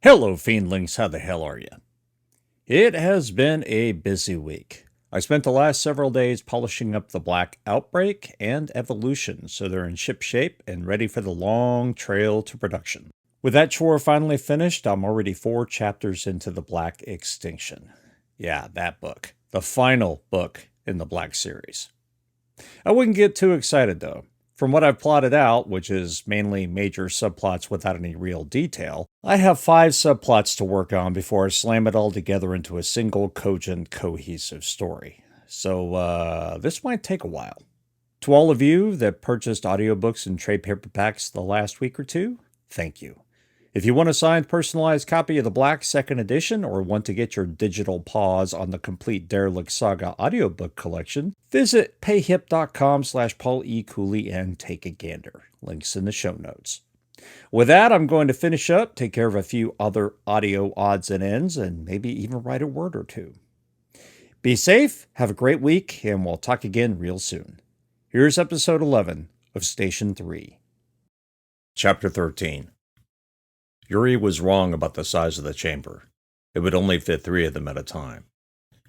Hello, Fiendlings. How the hell are you? It has been a busy week. I spent the last several days polishing up the Black Outbreak and Evolution so they're in ship shape and ready for the long trail to production. With that chore finally finished, I'm already 4 chapters into the Black Extinction. Yeah, that book. The final book in the Black series. I wouldn't get too excited though. From what I've plotted out, which is mainly major subplots without any real detail, I have 5 subplots to work on before I slam it all together into a single cogent, cohesive story. So, this might take a while. To all of you that purchased audiobooks and trade paperbacks the last week or two, thank you. If you want a signed personalized copy of the Black Second Edition or want to get your digital paws on the complete Derelict Saga audiobook collection, visit payhip.com/Paul E. Cooley and take a gander. Links in the show notes. With that, I'm going to finish up, take care of a few other audio odds and ends, and maybe even write a word or two. Be safe, have a great week, and we'll talk again real soon. Here's episode 11 of Station 3. Chapter 13. Yuri was wrong about the size of the chamber. It would only fit 3 of them at a time.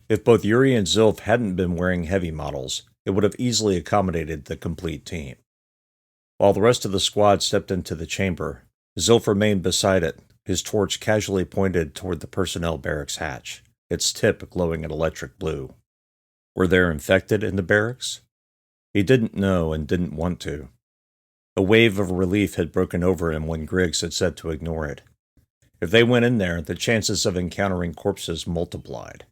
If both Yuri and Zilf hadn't been wearing heavy models, it would have easily accommodated the complete team. While the rest of the squad stepped into the chamber, Zilf remained beside it, his torch casually pointed toward the personnel barracks hatch, its tip glowing an electric blue. Were there infected in the barracks? He didn't know and didn't want to. A wave of relief had broken over him when Griggs had said to ignore it. If they went in there, the chances of encountering corpses multiplied.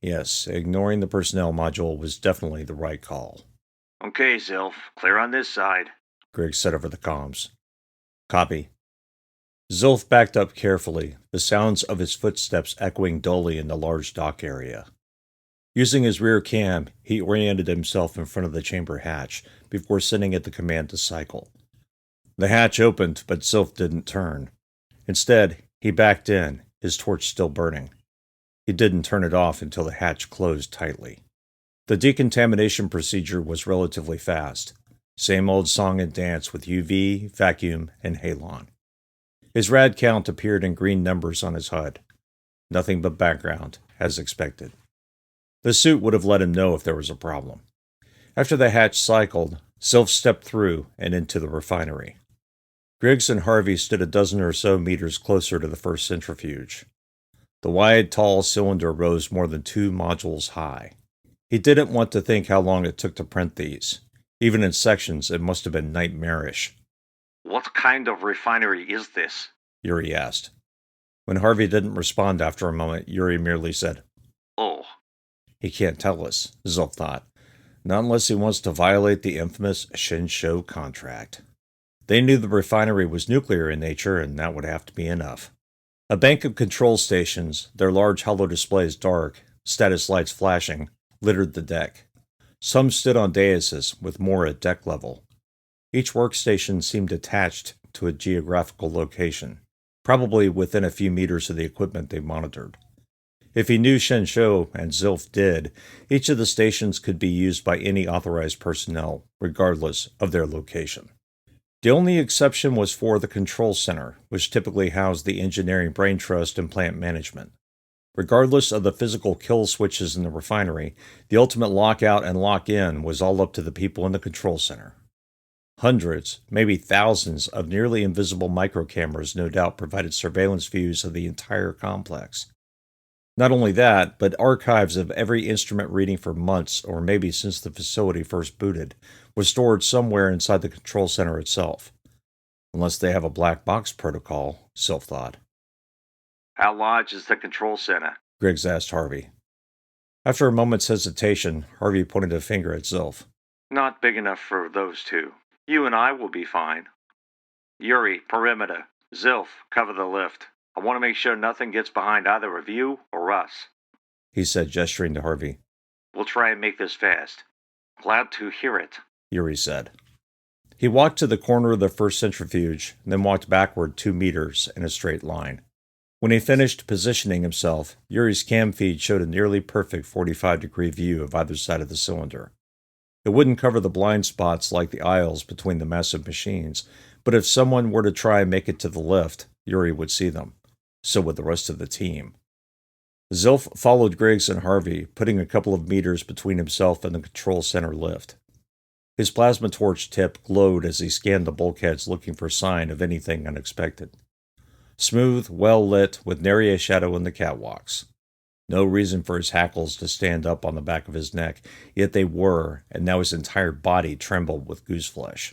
Yes, ignoring the personnel module was definitely the right call. Okay, Zilf, clear on this side, Griggs said over the comms. Copy. Zilf backed up carefully, the sounds of his footsteps echoing dully in the large dock area. Using his rear cam, he oriented himself in front of the chamber hatch before sending it the command to cycle. The hatch opened, but Zilf didn't turn. Instead, he backed in, his torch still burning. He didn't turn it off until the hatch closed tightly. The decontamination procedure was relatively fast. Same old song and dance with UV, vacuum, and halon. His rad count appeared in green numbers on his HUD. Nothing but background, as expected. The suit would have let him know if there was a problem. After the hatch cycled, Zilf stepped through and into the refinery. Griggs and Harvey stood a dozen or so meters closer to the first centrifuge. The wide, tall cylinder rose more than 2 modules high. He didn't want to think how long it took to print these. Even in sections, it must have been nightmarish. What kind of refinery is this? Yuri asked. When Harvey didn't respond after a moment, Yuri merely said, Oh. He can't tell us, Zilf thought. Not unless he wants to violate the infamous Shinsho contract. They knew the refinery was nuclear in nature, and that would have to be enough. A bank of control stations, their large hollow displays dark, status lights flashing, littered the deck. Some stood on daises, with more at deck level. Each workstation seemed attached to a geographical location, probably within a few meters of the equipment they monitored. If he knew Shinsho, and Zilf did, each of the stations could be used by any authorized personnel, regardless of their location. The only exception was for the control center, which typically housed the engineering brain trust and plant management. Regardless of the physical kill switches in the refinery, the ultimate lockout and lock-in was all up to the people in the control center. Hundreds, maybe thousands, of nearly invisible microcameras no doubt provided surveillance views of the entire complex. Not only that, but archives of every instrument reading for months, or maybe since the facility first booted, was stored somewhere inside the control center itself. Unless they have a black box protocol, Zilf thought. How large is the control center? Griggs asked Harvey. After a moment's hesitation, Harvey pointed a finger at Zilf. Not big enough for those two. You and I will be fine. Yuri, perimeter. Zilf, cover the lift. I want to make sure nothing gets behind either of you or us, he said, gesturing to Harvey. We'll try and make this fast. Glad to hear it, Yuri said. He walked to the corner of the first centrifuge, then walked backward 2 meters in a straight line. When he finished positioning himself, Yuri's cam feed showed a nearly perfect 45-degree view of either side of the cylinder. It wouldn't cover the blind spots like the aisles between the massive machines, but if someone were to try and make it to the lift, Yuri would see them. So would the rest of the team. Zilf followed Griggs and Harvey, putting a couple of meters between himself and the control center lift. His plasma torch tip glowed as he scanned the bulkheads looking for sign of anything unexpected. Smooth, well lit, with nary a shadow in the catwalks. No reason for his hackles to stand up on the back of his neck, yet they were, and now his entire body trembled with gooseflesh.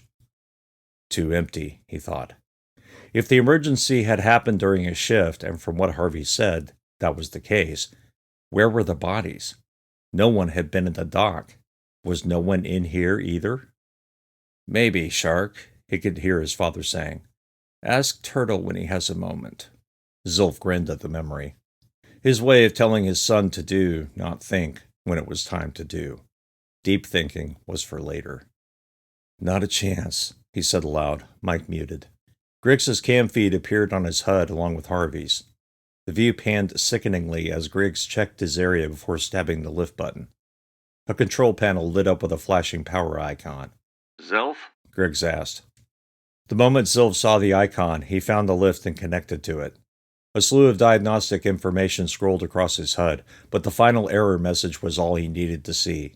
Too empty, he thought. If the emergency had happened during his shift, and from what Harvey said, that was the case, where were the bodies? No one had been in the dock. Was no one in here either? Maybe, Shark, he could hear his father saying. Ask Turtle when he has a moment. Zilf grinned at the memory. His way of telling his son to do, not think, when it was time to do. Deep thinking was for later. Not a chance, he said aloud, mic muted. Griggs's cam feed appeared on his HUD along with Harvey's. The view panned sickeningly as Griggs checked his area before stabbing the lift button. A control panel lit up with a flashing power icon. Zilf? Griggs asked. The moment Zilf saw the icon, he found the lift and connected to it. A slew of diagnostic information scrolled across his HUD, but the final error message was all he needed to see.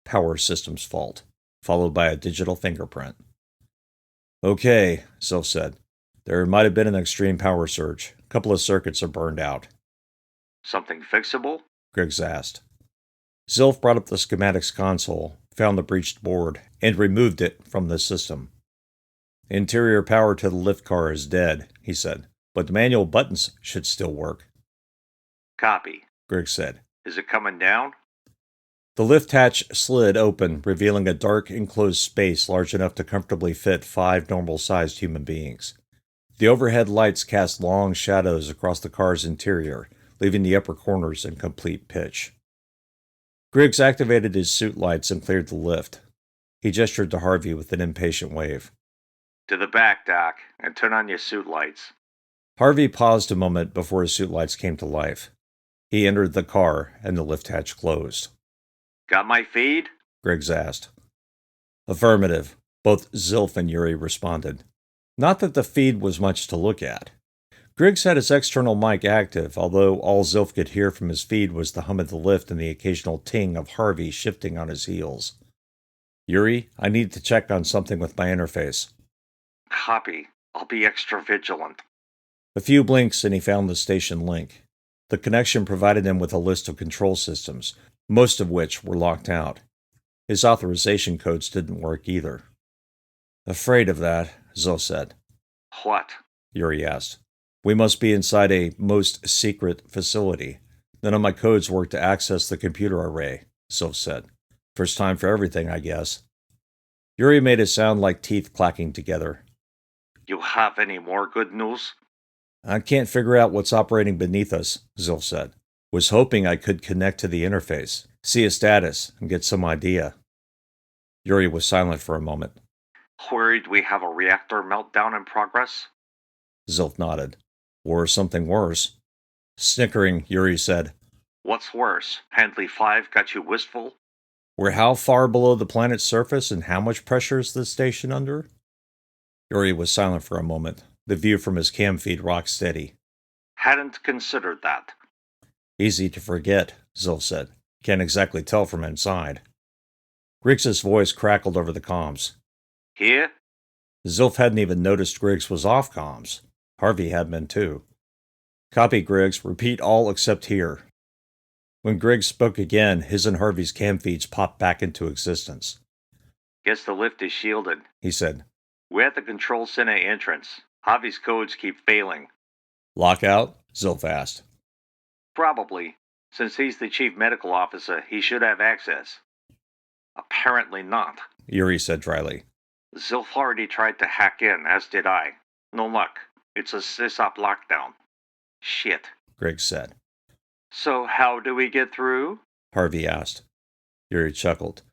Power systems fault, followed by a digital fingerprint. Okay, Zilf said. There might have been an extreme power surge. A couple of circuits are burned out. Something fixable? Griggs asked. Zilf brought up the schematics console, found the breached board, and removed it from the system. Interior power to the lift car is dead, he said, but the manual buttons should still work. Copy, Griggs said. Is it coming down? The lift hatch slid open, revealing a dark, enclosed space large enough to comfortably fit 5 normal-sized human beings. The overhead lights cast long shadows across the car's interior, leaving the upper corners in complete pitch. Griggs activated his suit lights and cleared the lift. He gestured to Harvey with an impatient wave. To the back, Doc, and turn on your suit lights. Harvey paused a moment before his suit lights came to life. He entered the car, and the lift hatch closed. Got my feed? Griggs asked. Affirmative. Both Zilf and Yuri responded. Not that the feed was much to look at. Griggs had his external mic active, although all Zilf could hear from his feed was the hum of the lift and the occasional ting of Harvey shifting on his heels. Yuri, I need to check on something with my interface. Copy. I'll be extra vigilant. A few blinks and he found the station link. The connection provided him with a list of control systems, most of which were locked out. His authorization codes didn't work either. Afraid of that, Zilf said. What? Yuri asked. We must be inside a most secret facility. None of my codes work to access the computer array, Zilf said. First time for everything, I guess. Yuri made it sound like teeth clacking together. You have any more good news? I can't figure out what's operating beneath us, Zilf said. Was hoping I could connect to the interface, see a status, and get some idea. Yuri was silent for a moment. Worried we have a reactor meltdown in progress? Zilf nodded. Or something worse. Snickering, Yuri said, What's worse, Handley 5 got you wistful? We're how far below the planet's surface and how much pressure is the station under? Yuri was silent for a moment, the view from his cam feed rock steady. Hadn't considered that. Easy to forget, Zilf said. Can't exactly tell from inside. Griggs's voice crackled over the comms. Here? Zilf hadn't even noticed Griggs was off comms. Harvey had been too. Copy, Griggs. Repeat all except here. When Griggs spoke again, his and Harvey's cam feeds popped back into existence. Guess the lift is shielded, he said. We're at the control center entrance. Harvey's codes keep failing. Lockout? Zilf asked. Probably. Since he's the chief medical officer, he should have access. Apparently not, Yuri said dryly. Zilf already tried to hack in, as did I. No luck. It's a sysop lockdown. Shit, Griggs said. So how do we get through? Harvey asked. Yuri chuckled.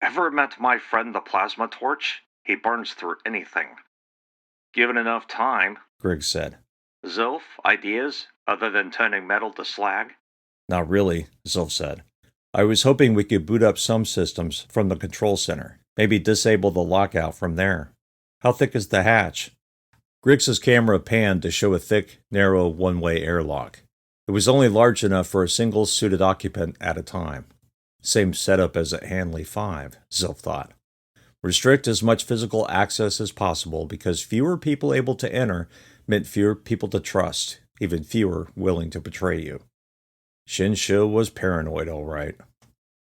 Ever met my friend the plasma torch? He burns through anything. Given enough time, Griggs said. Zilf, ideas, other than turning metal to slag? Not really, Zilf said. I was hoping we could boot up some systems from the control center. Maybe disable the lockout from there. How thick is the hatch? Griggs's camera panned to show a thick, narrow, one-way airlock. It was only large enough for a single suited occupant at a time. Same setup as at Hanley 5, Zilf thought. Restrict as much physical access as possible because fewer people able to enter meant fewer people to trust, even fewer willing to betray you. Shinshu was paranoid, all right.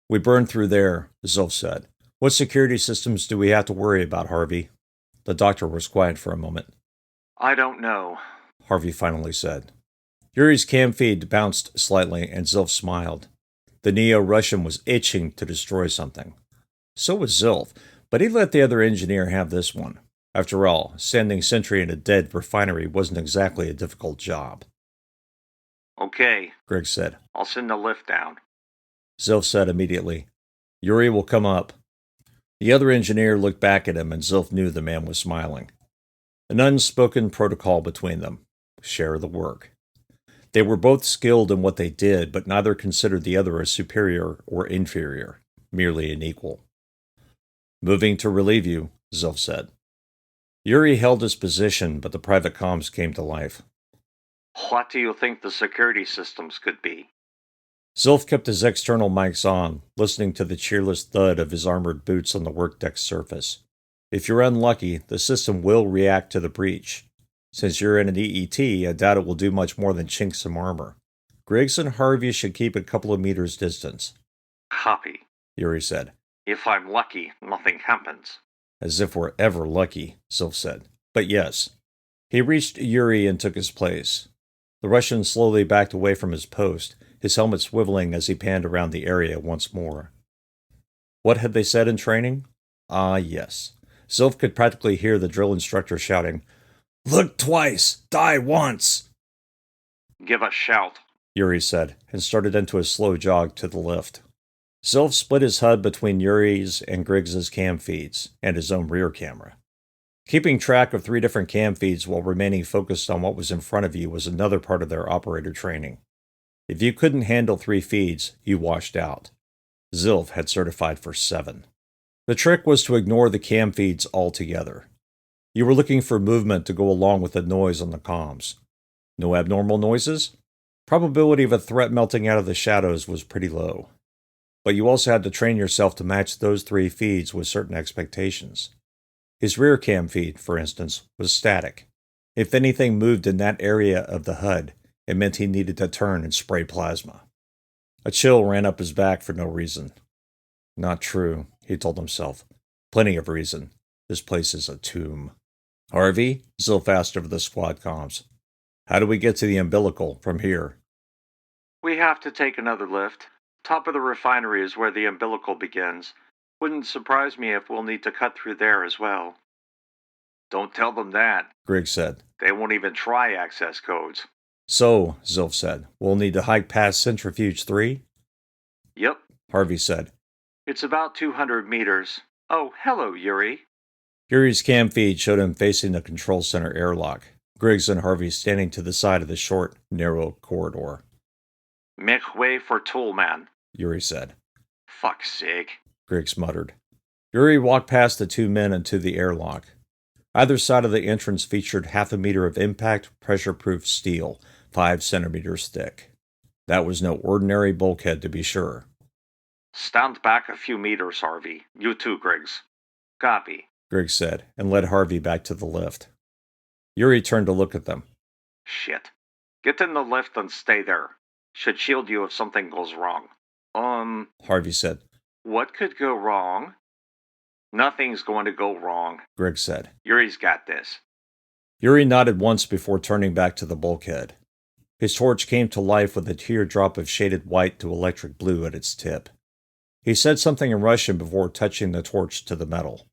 We burned through there, Zilf said. What security systems do we have to worry about, Harvey? The doctor was quiet for a moment. I don't know, Harvey finally said. Yuri's cam feed bounced slightly, and Zilf smiled. The Neo-Russian was itching to destroy something. So was Zilf, but he let the other engineer have this one. After all, standing sentry in a dead refinery wasn't exactly a difficult job. Okay, Griggs said. I'll send the lift down. Zilf said immediately, Yuri will come up. The other engineer looked back at him, and Zilf knew the man was smiling. An unspoken protocol between them. Share the work. They were both skilled in what they did, but neither considered the other as superior or inferior, merely an equal. Moving to relieve you, Zilf said. Yuri held his position, but the private comms came to life. What do you think the security systems could be? Zilf kept his external mics on, listening to the cheerless thud of his armored boots on the workdeck surface. If you're unlucky, the system will react to the breach. Since you're in an EET, I doubt it will do much more than chink some armor. Griggs and Harvey should keep a couple of meters distance. Copy, Yuri said. If I'm lucky, nothing happens. As if we're ever lucky, Zilf said. But yes. He reached Yuri and took his place. The Russian slowly backed away from his post, his helmet swiveling as he panned around the area once more. What had they said in training? Ah, yes. Zilf could practically hear the drill instructor shouting, Look twice, die once! Give a shout, Yuri said, and started into a slow jog to the lift. Zilf split his HUD between Yuri's and Griggs's cam feeds, and his own rear camera. Keeping track of 3 different cam feeds while remaining focused on what was in front of you was another part of their operator training. If you couldn't handle 3 feeds, you washed out. Zilf had certified for 7. The trick was to ignore the cam feeds altogether. You were looking for movement to go along with the noise on the comms. No abnormal noises? Probability of a threat melting out of the shadows was pretty low. But you also had to train yourself to match those 3 feeds with certain expectations. His rear cam feed, for instance, was static. If anything moved in that area of the HUD, it meant he needed to turn and spray plasma. A chill ran up his back for no reason. Not true, he told himself. Plenty of reason. This place is a tomb. Harvey, Zilf asked over the squad comms. How do we get to the umbilical from here? We have to take another lift. Top of the refinery is where the umbilical begins. Wouldn't surprise me if we'll need to cut through there as well. Don't tell them that, Griggs said. They won't even try access codes. So, Zilf said, we'll need to hike past Centrifuge 3? Yep. Harvey said. It's about 200 meters. Oh, hello, Yuri. Yuri's cam feed showed him facing the control center airlock. Griggs and Harvey standing to the side of the short, narrow corridor. Make way for Toolman, Yuri said. Fuck's sake, Griggs muttered. Yuri walked past the 2 men into the airlock. Either side of the entrance featured half a meter of impact pressure-proof steel, 5 centimeters thick. That was no ordinary bulkhead, to be sure. Stand back a few meters, Harvey. You too, Griggs. Copy, Griggs said, and led Harvey back to the lift. Yuri turned to look at them. Shit. Get in the lift and stay there. Should shield you if something goes wrong. Harvey said. What could go wrong? Nothing's going to go wrong, Griggs said. Yuri's got this. Yuri nodded once before turning back to the bulkhead. His torch came to life with a teardrop of shaded white to electric blue at its tip. He said something in Russian before touching the torch to the metal.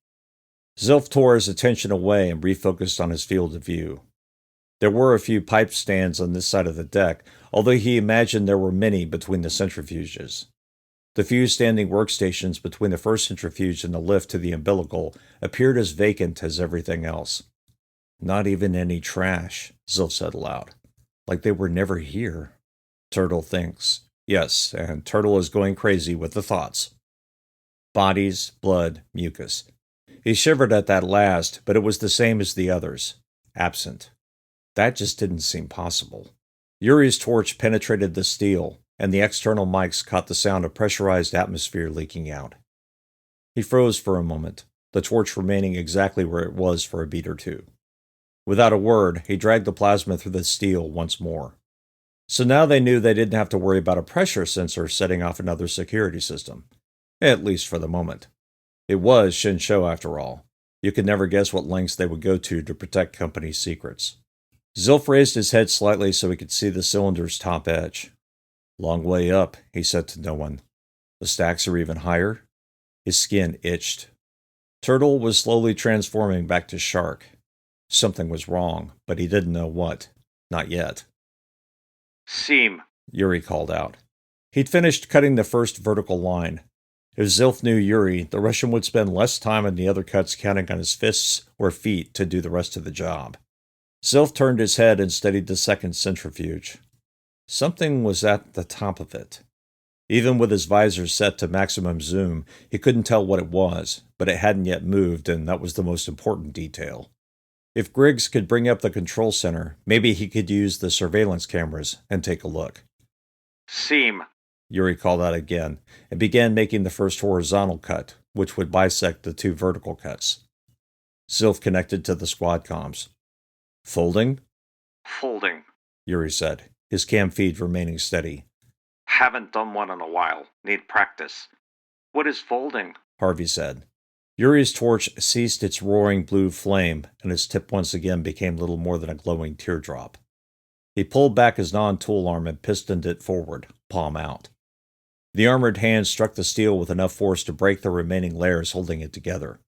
Zilf tore his attention away and refocused on his field of view. There were a few pipe stands on this side of the deck, although he imagined there were many between the centrifuges. The few standing workstations between the first centrifuge and the lift to the umbilical appeared as vacant as everything else. Not even any trash, Zilf said aloud. Like they were never here. Turtle thinks. Yes, and Turtle is going crazy with the thoughts. Bodies, blood, mucus. He shivered at that last, but it was the same as the others. absent. That just didn't seem possible. Yuri's torch penetrated the steel, and the external mics caught the sound of pressurized atmosphere leaking out. He froze for a moment, the torch remaining exactly where it was for a beat or two. Without a word, he dragged the plasma through the steel once more. So now they knew they didn't have to worry about a pressure sensor setting off another security system. At least for the moment. It was Shinsho after all. You could never guess what lengths they would go to protect company secrets. Zilf raised his head slightly so he could see the cylinder's top edge. Long way up, he said to no one. The stacks are even higher? His skin itched. Turtle was slowly transforming back to shark. Something was wrong, but he didn't know what. Not yet. Seam, Yuri called out. He'd finished cutting the first vertical line. If Zilf knew Yuri, the Russian would spend less time in the other cuts counting on his fists or feet to do the rest of the job. Zilf turned his head and studied the second centrifuge. Something was at the top of it. Even with his visor set to maximum zoom, he couldn't tell what it was, but it hadn't yet moved, and that was the most important detail. If Griggs could bring up the control center, maybe he could use the surveillance cameras and take a look. Seam, Yuri called out again, and began making the first horizontal cut, which would bisect the two vertical cuts. Zilf connected to the squad comms. Folding? Folding, Yuri said, his cam feed remaining steady. Haven't done one in a while. Need practice. What is folding? Harvey said. Yuri's torch ceased its roaring blue flame, and its tip once again became little more than a glowing teardrop. He pulled back his non-tool arm and pistoned it forward, palm out. The armored hand struck the steel with enough force to break the remaining layers holding it together.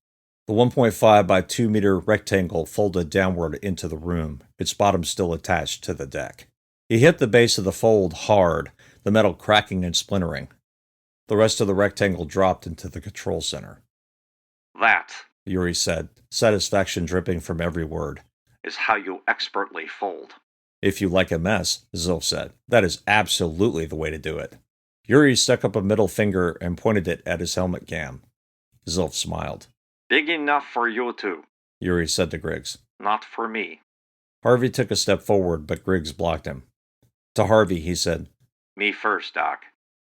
The 1.5 by 2 meter rectangle folded downward into the room, its bottom still attached to the deck. He hit the base of the fold hard, the metal cracking and splintering. The rest of the rectangle dropped into the control center. That, Yuri said, satisfaction dripping from every word, is how you expertly fold. If you like a mess, Zilf said, that is absolutely the way to do it. Yuri stuck up a middle finger and pointed it at his helmet cam. Zilf smiled. Big enough for you two. Yuri said to Griggs. Not for me. Harvey took a step forward, but Griggs blocked him. To Harvey, he said. Me first, Doc.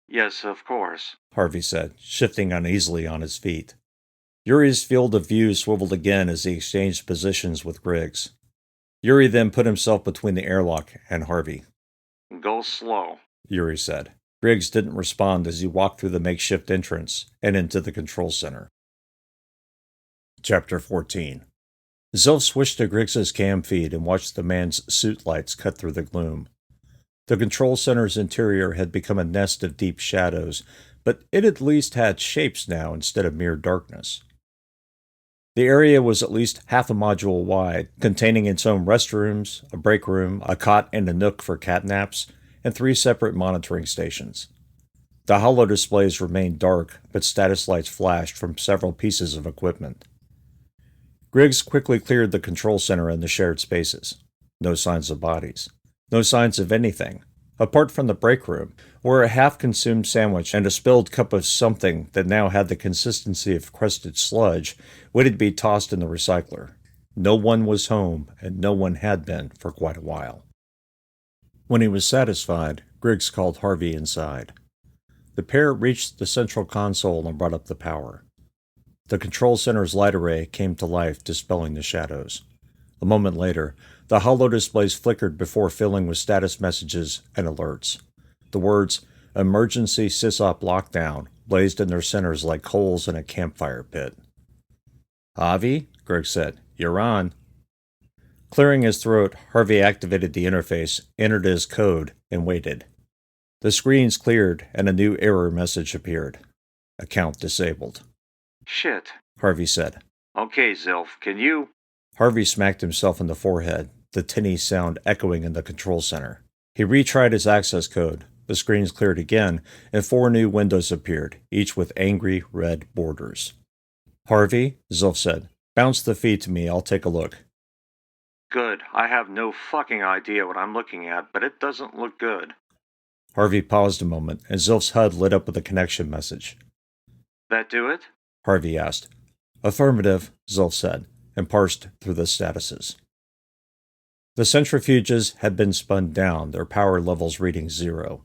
Yes, of course, Harvey said, shifting uneasily on his feet. Yuri's field of view swiveled again as he exchanged positions with Griggs. Yuri then put himself between the airlock and Harvey. Go slow, Yuri said. Griggs didn't respond as he walked through the makeshift entrance and into the control center. Chapter 14. Zilf switched to Griggs's cam feed and watched the man's suit lights cut through the gloom. The control center's interior had become a nest of deep shadows, but it at least had shapes now instead of mere darkness. The area was at least half a module wide, containing its own restrooms, a break room, a cot and a nook for cat naps, and 3 separate monitoring stations. The holo displays remained dark, but status lights flashed from several pieces of equipment. Griggs quickly cleared the control center and the shared spaces. No signs of bodies. No signs of anything, apart from the break room, where a half-consumed sandwich and a spilled cup of something that now had the consistency of crusted sludge waited to be tossed in the recycler. No one was home, and no one had been for quite a while. When he was satisfied, Griggs called Harvey inside. The pair reached the central console and brought up the power. The control center's light array came to life, dispelling the shadows. A moment later, the holo displays flickered before filling with status messages and alerts. The words, "Emergency SysOp Lockdown," blazed in their centers like coals in a campfire pit. "Harvey," Griggs said, "you're on." Clearing his throat, Harvey activated the interface, entered his code, and waited. The screens cleared, and a new error message appeared. Account disabled. Shit, Harvey said. Okay, Zilf, can you? Harvey smacked himself in the forehead, the tinny sound echoing in the control center. He retried his access code. The screens cleared again, and 4 new windows appeared, each with angry red borders. "Harvey," Zilf said, "bounce the feed to me, I'll take a look." Good. I have no fucking idea what I'm looking at, but it doesn't look good. Harvey paused a moment, and Zilf's HUD lit up with a connection message. That do it? Harvey asked. "Affirmative," Zilf said, and parsed through the statuses. The centrifuges had been spun down, their power levels reading 0.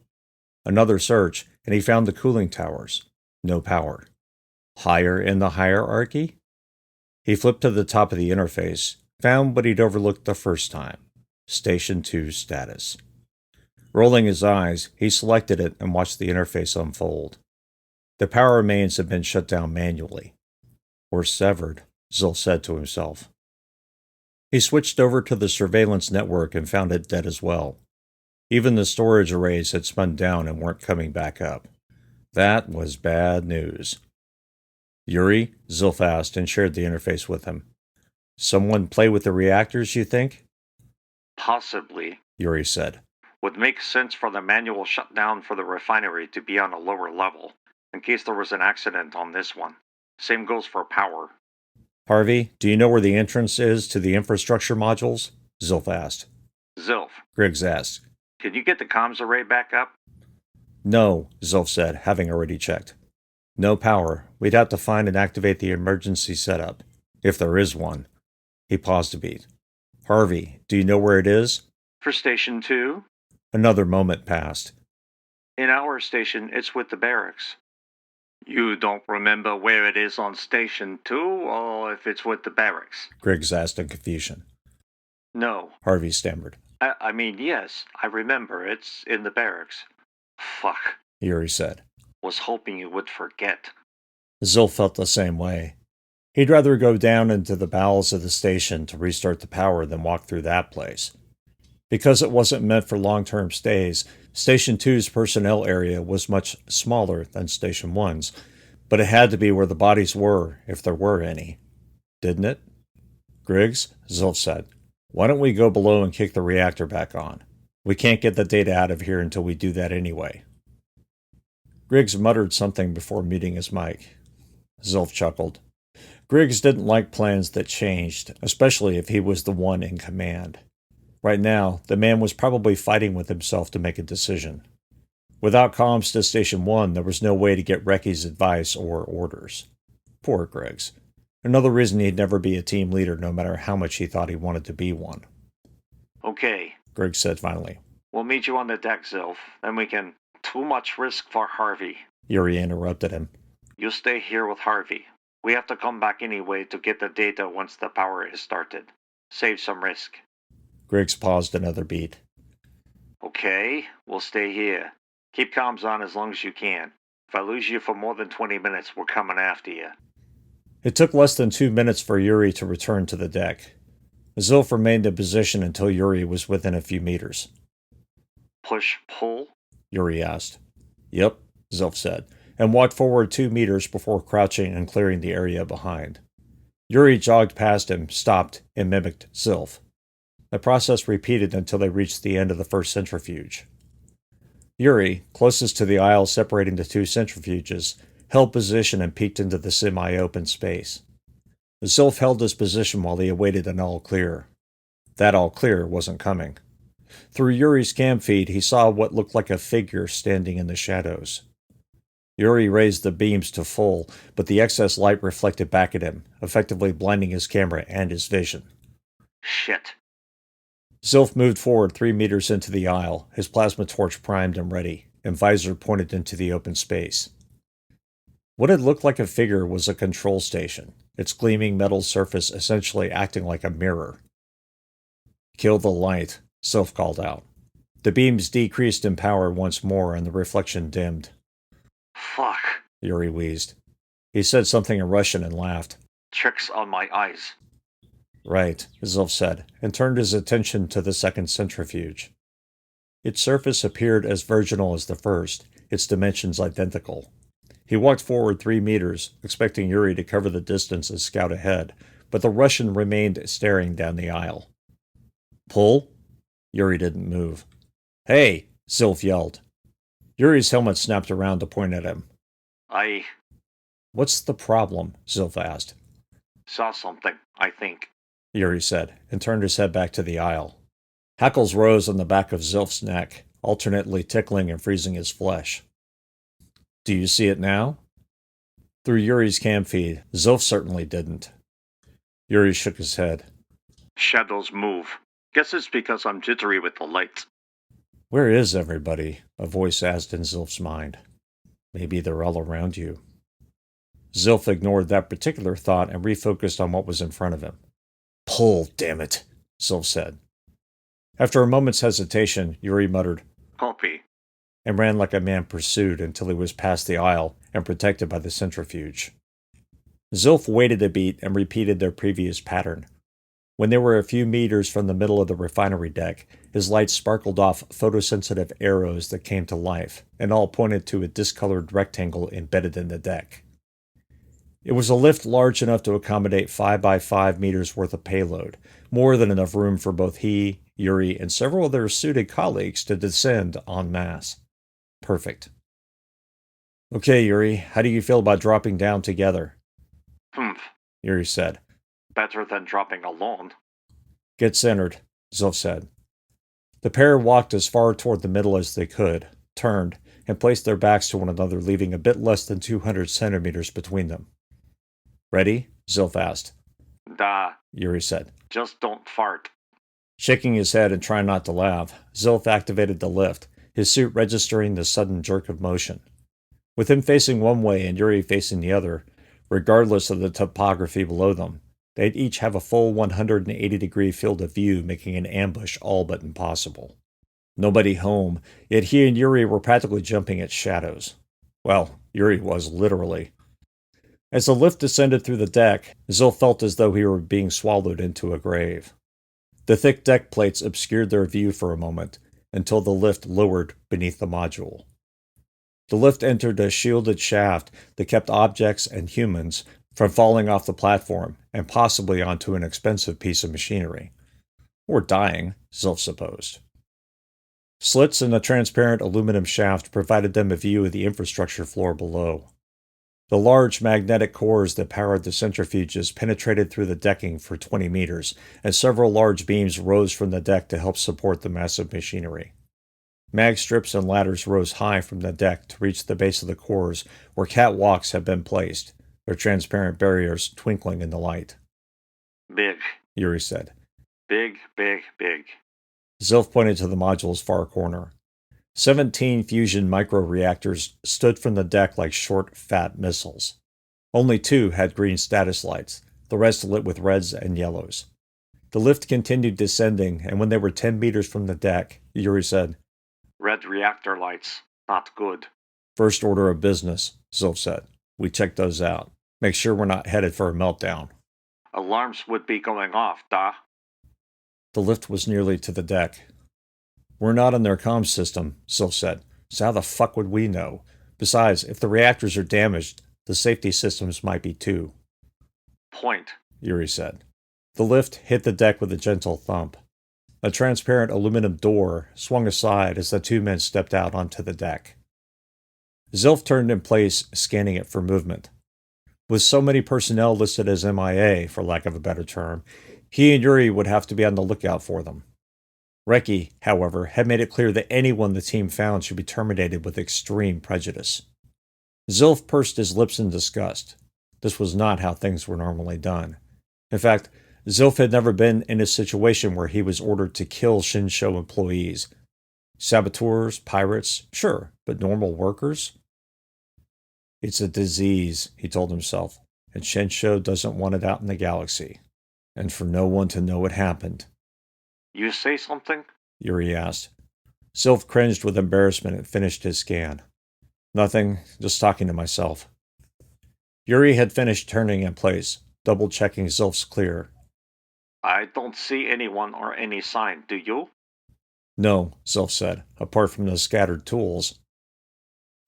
Another search, and he found the cooling towers. No power. Higher in the hierarchy? He flipped to the top of the interface, found what he'd overlooked the first time. Station 2 status. Rolling his eyes, he selected it and watched the interface unfold. The power mains had been shut down manually. Or severed, Zilf said to himself. He switched over to the surveillance network and found it dead as well. Even the storage arrays had spun down and weren't coming back up. That was bad news. Yuri? Zilf asked and shared the interface with him. Someone play with the reactors, you think? Possibly, Yuri said. Would make sense for the manual shutdown for the refinery to be on a lower level, in case there was an accident on this one. Same goes for power. Harvey, do you know where the entrance is to the infrastructure modules? Zilf asked. Zilf, Griggs asked. can you get the comms array back up? No, Zilf said, having already checked. No power. We'd have to find and activate the emergency setup. If there is one. He paused a beat. Harvey, do you know where it is? For Station 2? Another moment passed. In our station, it's with the barracks. You don't remember where it is on Station 2, or if it's with the barracks? Griggs asked in confusion. No. Harvey stammered. I mean, yes, I remember. It's in the barracks. Fuck. Yuri said. Was hoping you would forget. Zilf felt the same way. He'd rather go down into the bowels of the station to restart the power than walk through that place. Because it wasn't meant for long-term stays, Station 2's personnel area was much smaller than Station 1's, but it had to be where the bodies were, if there were any. Didn't it? Griggs, Zilf said, why don't we go below and kick the reactor back on? We can't get the data out of here until we do that anyway. Griggs muttered something before muting his mic. Zilf chuckled. Griggs didn't like plans that changed, especially if he was the one in command. Right now, the man was probably fighting with himself to make a decision. Without comms to Station 1, there was no way to get Recky's advice or orders. Poor Griggs. Another reason he'd never be a team leader no matter how much he thought he wanted to be one. Okay, Griggs said finally. We'll meet you on the deck, Zilf. Then we can... Too much risk for Harvey. Yuri interrupted him. You stay here with Harvey. We have to come back anyway to get the data once the power is started. Save some risk. Griggs paused another beat. Okay, we'll stay here. Keep comms on as long as you can. If I lose you for more than 20 minutes, we're coming after you. It took less than 2 minutes for Yuri to return to the deck. Zilf remained in position until Yuri was within a few meters. Push-pull? Yuri asked. Yep, Zilf said, and walked forward 2 meters before crouching and clearing the area behind. Yuri jogged past him, stopped, and mimicked Zilf. The process repeated until they reached the end of the first centrifuge. Yuri, closest to the aisle separating the 2 centrifuges, held position and peeked into the semi-open space. Zilf held his position while he awaited an all-clear. That all-clear wasn't coming. Through Yuri's cam feed, he saw what looked like a figure standing in the shadows. Yuri raised the beams to full, but the excess light reflected back at him, effectively blinding his camera and his vision. Shit. Zilf moved forward 3 meters into the aisle, his plasma torch primed and ready, and visor pointed into the open space. What had looked like a figure was a control station, its gleaming metal surface essentially acting like a mirror. Kill the light, Zilf called out. The beams decreased in power once more and the reflection dimmed. Fuck, Yuri wheezed. He said something in Russian and laughed. Tricks on my eyes. Right, Zilf said, and turned his attention to the second centrifuge. Its surface appeared as virginal as the first, its dimensions identical. He walked forward 3 meters, expecting Yuri to cover the distance and scout ahead, but the Russian remained staring down the aisle. Pull? Yuri didn't move. Hey! Zilf yelled. Yuri's helmet snapped around to point at him. What's the problem? Zilf asked. Saw something, I think, Yuri said, and turned his head back to the aisle. Hackles rose on the back of Zilf's neck, alternately tickling and freezing his flesh. Do you see it now? Through Yuri's cam feed, Zilf certainly didn't. Yuri shook his head. Shadows move. Guess it's because I'm jittery with the lights. Where is everybody? A voice asked in Zilf's mind. Maybe they're all around you. Zilf ignored that particular thought and refocused on what was in front of him. Pull, damn it, Zilf said. After a moment's hesitation, Yuri muttered, Copy. and ran like a man pursued until he was past the aisle and protected by the centrifuge. Zilf waited a beat and repeated their previous pattern. When they were a few meters from the middle of the refinery deck, his lights sparkled off photosensitive arrows that came to life, and all pointed to a discolored rectangle embedded in the deck. It was a lift large enough to accommodate 5 by 5 meters worth of payload, more than enough room for both he, Yuri, and several of their suited colleagues to descend en masse. Perfect. Okay, Yuri, how do you feel about dropping down together? Yuri said. Better than dropping alone. Get centered, Zilf said. The pair walked as far toward the middle as they could, turned, and placed their backs to one another, leaving a bit less than 200 centimeters between them. Ready? Zilf asked. Da, Yuri said. Just don't fart. Shaking his head and trying not to laugh, Zilf activated the lift, his suit registering the sudden jerk of motion. With him facing one way and Yuri facing the other, regardless of the topography below them, they'd each have a full 180-degree field of view, making an ambush all but impossible. Nobody home, yet he and Yuri were practically jumping at shadows. Well, Yuri was, literally. As the lift descended through the deck, Zilf felt as though he were being swallowed into a grave. The thick deck plates obscured their view for a moment, until the lift lowered beneath the module. The lift entered a shielded shaft that kept objects and humans from falling off the platform and possibly onto an expensive piece of machinery. Or dying, Zilf supposed. Slits in the transparent aluminum shaft provided them a view of the infrastructure floor below. The large magnetic cores that powered the centrifuges penetrated through the decking for 20 meters, and several large beams rose from the deck to help support the massive machinery. Mag strips and ladders rose high from the deck to reach the base of the cores, where catwalks had been placed, their transparent barriers twinkling in the light. Big, Yuri said. Big, big, big. Zilf pointed to the module's far corner. 17 fusion microreactors stood from the deck like short, fat missiles. Only 2 had green status lights, the rest lit with reds and yellows. The lift continued descending, and when they were 10 meters from the deck, Yuri said, Red reactor lights. Not good. First order of business, Zilf said. We checked those out. Make sure we're not headed for a meltdown. Alarms would be going off, da. The lift was nearly to the deck. We're not on their comms system, Zilf said, so how the fuck would we know? Besides, if the reactors are damaged, the safety systems might be too. Point, Yuri said. The lift hit the deck with a gentle thump. A transparent aluminum door swung aside as the 2 men stepped out onto the deck. Zilf turned in place, scanning it for movement. With so many personnel listed as MIA, for lack of a better term, he and Yuri would have to be on the lookout for them. Reki, however, had made it clear that anyone the team found should be terminated with extreme prejudice. Zilf pursed his lips in disgust. This was not how things were normally done. In fact, Zilf had never been in a situation where he was ordered to kill Shinsho employees. Saboteurs, pirates, sure, but normal workers? It's a disease, he told himself, and Shinsho doesn't want it out in the galaxy. And for no one to know it happened. You say something? Yuri asked. Zilf cringed with embarrassment and finished his scan. Nothing, just talking to myself. Yuri had finished turning in place, double-checking Zilf's clear. I don't see anyone or any sign, do you? No, Zilf said, apart from the scattered tools.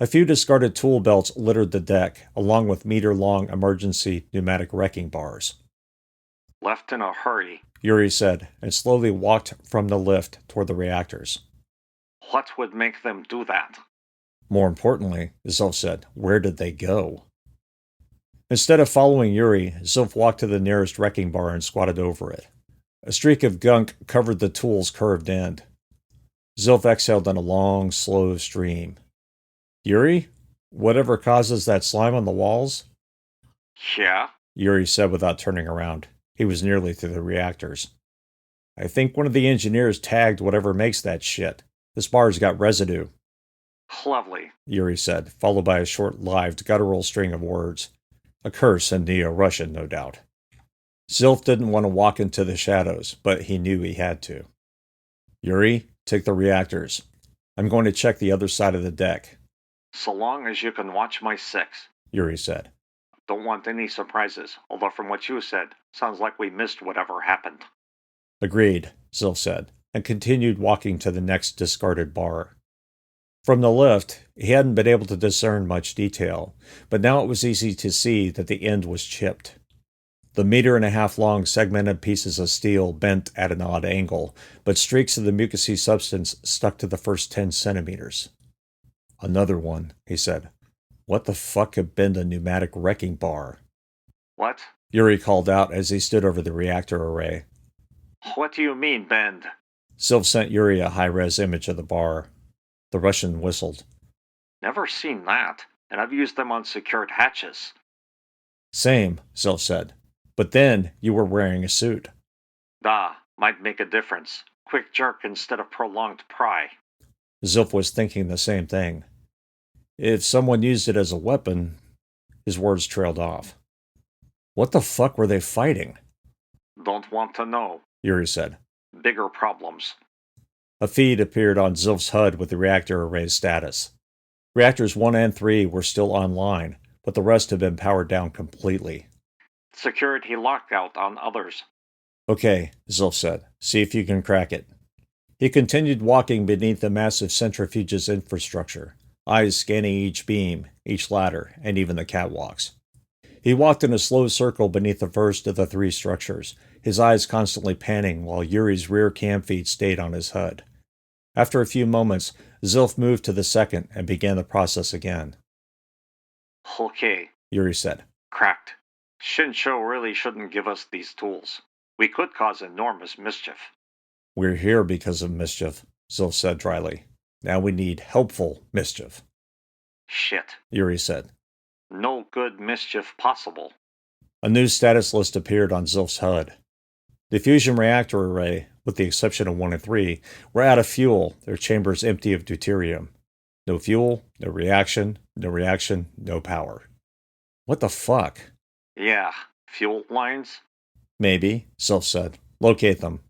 A few discarded tool belts littered the deck, along with meter-long emergency pneumatic wrecking bars. Left in a hurry, Yuri said, and slowly walked from the lift toward the reactors. What would make them do that? More importantly, Zilf said, where did they go? Instead of following Yuri, Zilf walked to the nearest wrecking bar and squatted over it. A streak of gunk covered the tool's curved end. Zilf exhaled in a long, slow stream. Yuri? Whatever causes that slime on the walls? Yeah? Yuri said without turning around. He was nearly through the reactors. I think one of the engineers tagged whatever makes that shit. This bar's got residue, Lovely. Yuri said, followed by a short-lived guttural string of words. A curse in Neo-Russian, no doubt. Zilf didn't want to walk into the shadows, but he knew he had to. Yuri, take the reactors. I'm going to check the other side of the deck. So long as you can watch my six, Yuri said. Don't want any surprises, although from what you said, sounds like we missed whatever happened. Agreed, Zilf said, and continued walking to the next discarded bar. From the lift, he hadn't been able to discern much detail, but now it was easy to see that the end was chipped. The 1.5 meter long segmented pieces of steel bent at an odd angle, but streaks of the mucousy substance stuck to the first 10 centimeters. Another one, he said. What the fuck could bend a pneumatic wrecking bar? What? Yuri called out as he stood over the reactor array. What do you mean, bend? Sylv sent Yuri a high-res image of the bar. The Russian whistled. Never seen that, and I've used them on secured hatches. Same, Sylv said. But then you were wearing a suit. Might make a difference. Quick jerk instead of prolonged pry. Zilf was thinking the same thing. If someone used it as a weapon... His words trailed off. What the fuck were they fighting? Don't want to know, Yuri said. Bigger problems. A feed appeared on Zilf's HUD with the reactor array's status. Reactors 1 and 3 were still online, but the rest had been powered down completely. Security lockout on others. Okay, Zilf said. See if you can crack it. He continued walking beneath the massive centrifuge's infrastructure, eyes scanning each beam, each ladder, and even the catwalks. He walked in a slow circle beneath the first of the 3 structures, his eyes constantly panning while Yuri's rear cam feed stayed on his HUD. After a few moments, Zilf moved to the second and began the process again. Okay, Yuri said. Cracked. Shinsho really shouldn't give us these tools. We could cause enormous mischief. We're here because of mischief, Zilf said dryly. Now we need helpful mischief. Shit, Yuri said. No good mischief possible. A new status list appeared on Zilf's HUD. The fusion reactor array, with the exception of 1 and 3, were out of fuel, their chambers empty of deuterium. No fuel, no reaction, no power. What the fuck? Yeah, fuel lines? Maybe, Zilf said. Locate them.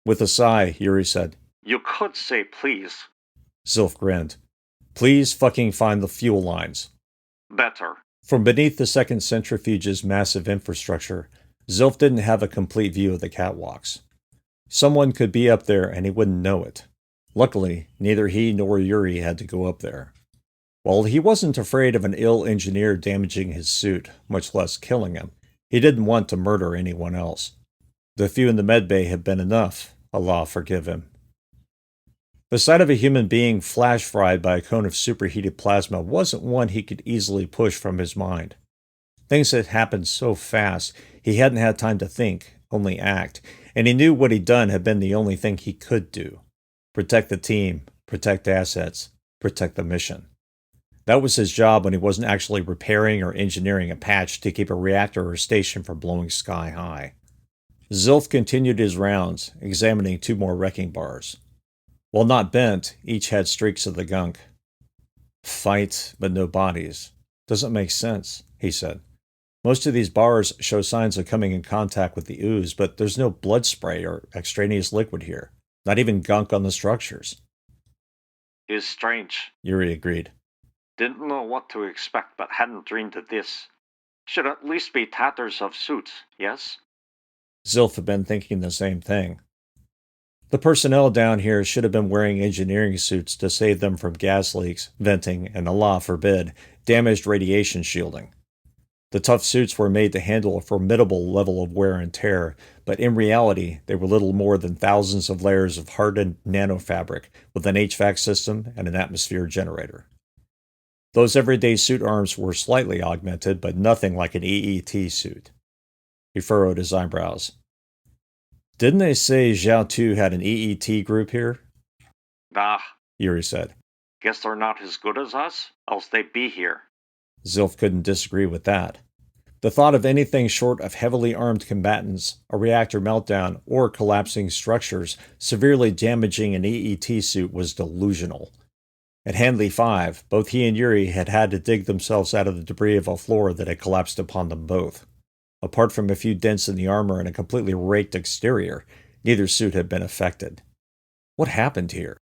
With a sigh, Yuri said. You could say please. Zilf grinned. Please fucking find the fuel lines. Better. From beneath the second centrifuge's massive infrastructure, Zilf didn't have a complete view of the catwalks. Someone could be up there and he wouldn't know it. Luckily, neither he nor Yuri had to go up there. While he wasn't afraid of an ill engineer damaging his suit, much less killing him, he didn't want to murder anyone else. The few in the medbay had been enough, Allah forgive him. The sight of a human being flash-fried by a cone of superheated plasma wasn't one he could easily push from his mind. Things had happened so fast, he hadn't had time to think, only act, and he knew what he'd done had been the only thing he could do. Protect the team, protect assets, protect the mission. That was his job when he wasn't actually repairing or engineering a patch to keep a reactor or station from blowing sky high. Zilf continued his rounds, examining 2 more wrecking bars. While not bent, each had streaks of the gunk. Fight, but no bodies. Doesn't make sense, he said. Most of these bars show signs of coming in contact with the ooze, but there's no blood spray or extraneous liquid here. Not even gunk on the structures. Is strange. Yuri agreed. Didn't know what to expect, but hadn't dreamed of this. Should at least be tatters of suits, yes? Zilf had been thinking the same thing. The personnel down here should have been wearing engineering suits to save them from gas leaks, venting, and Allah forbid, damaged radiation shielding. The tough suits were made to handle a formidable level of wear and tear, but in reality, they were little more than thousands of layers of hardened nanofabric with an HVAC system and an atmosphere generator. Those everyday suit arms were slightly augmented, but nothing like an EET suit. He furrowed his eyebrows. Didn't they say Zhao Tu had an EET group here? Yuri said. Guess they're not as good as us, else they'd be here. Zilf couldn't disagree with that. The thought of anything short of heavily armed combatants, a reactor meltdown, or collapsing structures severely damaging an AET suit was delusional. At Handley 5, both he and Yuri had had to dig themselves out of the debris of a floor that had collapsed upon them both. Apart from a few dents in the armor and a completely raked exterior, neither suit had been affected. What happened here?